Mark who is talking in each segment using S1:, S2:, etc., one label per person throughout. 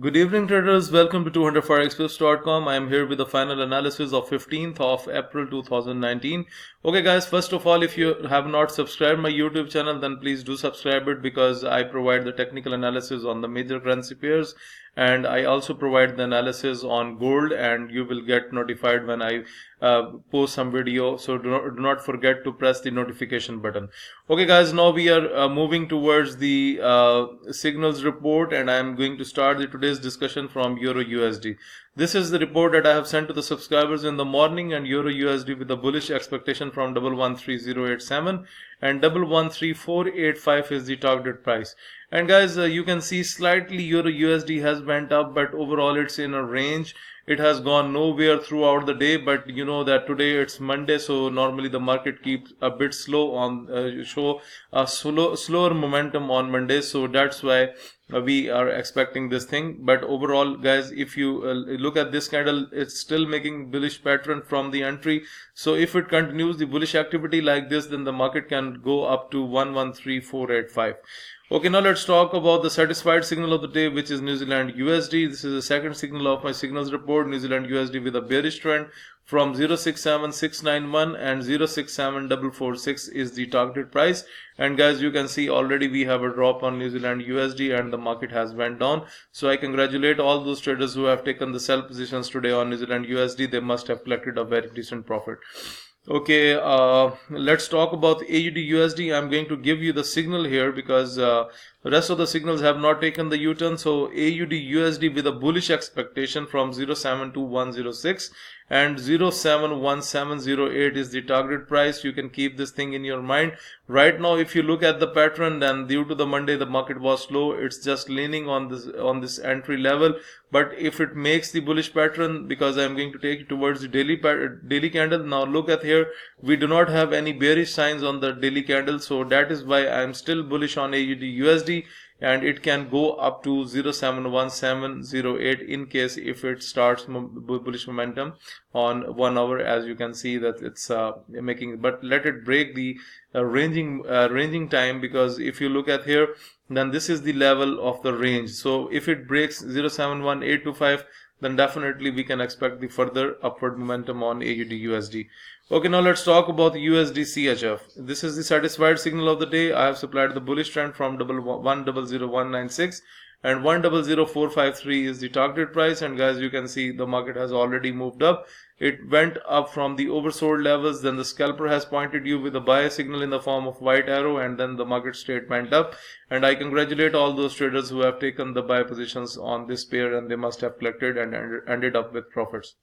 S1: Good evening traders, welcome to 200forexpips.com. I am here with the final analysis of 15th of April 2019. Okay guys, first of all, if you have not subscribed my YouTube channel, then please do subscribe it because I provide the technical analysis on the major currency pairs and I also provide the analysis on gold, and you will get notified when I post some video, so do not forget to press the notification button. Okay guys, now we are moving towards the signals report, and I am going to start today's discussion from Euro USD. This is the report that I have sent to the subscribers in the morning, and Euro USD with a bullish expectation from 113087 and 113485 is the target price. And guys, you can see slightly Euro USD has went up, but overall it's in a range. It has gone nowhere throughout the day, but you know that today it's Monday, so normally the market keeps a bit slow on show a slower momentum on Monday, so that's why we are expecting this thing. But overall guys, if you look at this candle, it's still making bullish pattern from the entry, so if it continues the bullish activity like this, then the market can go up to 113485. Okay, now let's talk about the satisfied signal of the day, which is New Zealand USD. This is the second signal of my signals report. New Zealand USD with a bearish trend from 067691 and 067446 is the target price. And guys, you can see already we have a drop on New Zealand USD and the market has went down. So I congratulate all those traders who have taken the sell positions today on New Zealand USD. They must have collected a very decent profit. Okay, let's talk about AUD USD. I'm going to give you the signal here because the rest of the signals have not taken the U-turn. So AUD USD with a bullish expectation from 072106 and 071708 is the target price. You can keep this thing in your mind. Right now, if you look at the pattern, then due to the Monday the market was slow, it's just leaning on this entry level. But if it makes the bullish pattern, because I'm going to take it towards the daily candle. Now look at here, we do not have any bearish signs on the daily candle, so that is why I'm still bullish on AUD USD, and it can go up to 071708 in case if it starts bullish momentum on 1 hour, as you can see that it's making. But let it break the ranging time, because if you look at here, then this is the level of the range. So if it breaks 071825, then definitely we can expect the further upward momentum on AUD USD. Okay, now let's talk about the USD CHF. This is the satisfied signal of the day. I have supplied the bullish trend from 110196 and 100453 is the target price. And guys, you can see the market has already moved up. It went up from the oversold levels, then the scalper has pointed you with a buy signal in the form of white arrow, and then the market straight went up. And I congratulate all those traders who have taken the buy positions on this pair, and they must have collected and ended up with profits.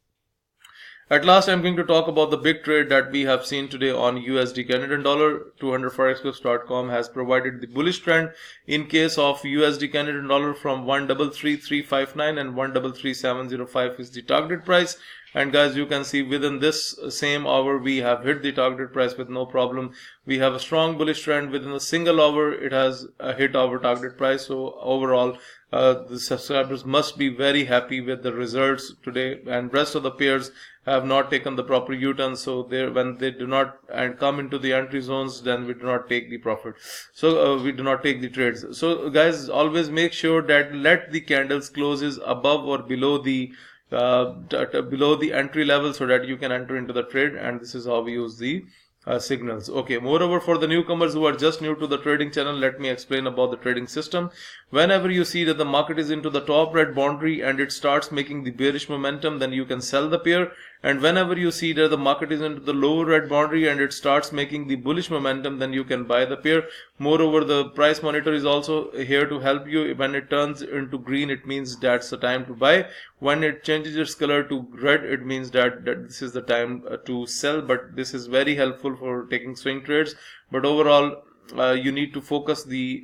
S1: At last, I'm going to talk about the big trade that we have seen today on USD Canadian dollar. 200forexpips.com has provided the bullish trend in case of USD Canadian dollar from 133359 and 133705 is the target price. And guys, you can see within this same hour we have hit the target price with no problem. We have a strong bullish trend within a single hour. It has hit our target price. So overall, the subscribers must be very happy with the results today, and rest of the pairs have not taken the proper U-turn, so when they do not and come into the entry zones, then we do not take the profit. So we do not take the trades. So guys, always make sure that let the candles closes above or below the entry level so that you can enter into the trade, and this is how we use the signals. Okay, moreover, for the newcomers who are just new to the trading channel, let me explain about the trading system. Whenever you see that the market is into the top red boundary and it starts making the bearish momentum, then you can sell the pair. And whenever you see that the market is into the lower red boundary and it starts making the bullish momentum, then you can buy the pair. Moreover, the price monitor is also here to help you. When it turns into green, it means that's the time to buy. When it changes its color to red, it means that this is the time to sell. But this is very helpful for taking swing trades. But overall, you need to focus the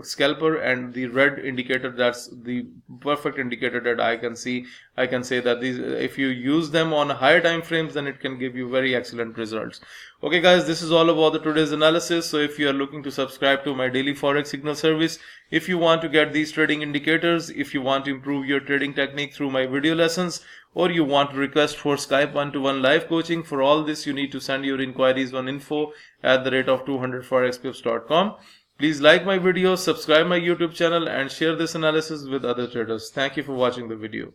S1: scalper and the red indicator. That's the perfect indicator that I can see. I can say that these, if you use them on higher time frames, then it can give you very excellent results. Okay guys, this is all about the today's analysis. So if you are looking to subscribe to my daily forex signal service, if you want to get these trading indicators, if you want to improve your trading technique through my video lessons, or you want to request for Skype one-to-one live coaching, for all this you need to send your inquiries on info@200forexpips.com. Please like my video, subscribe my YouTube channel, and share this analysis with other traders. Thank you for watching the video.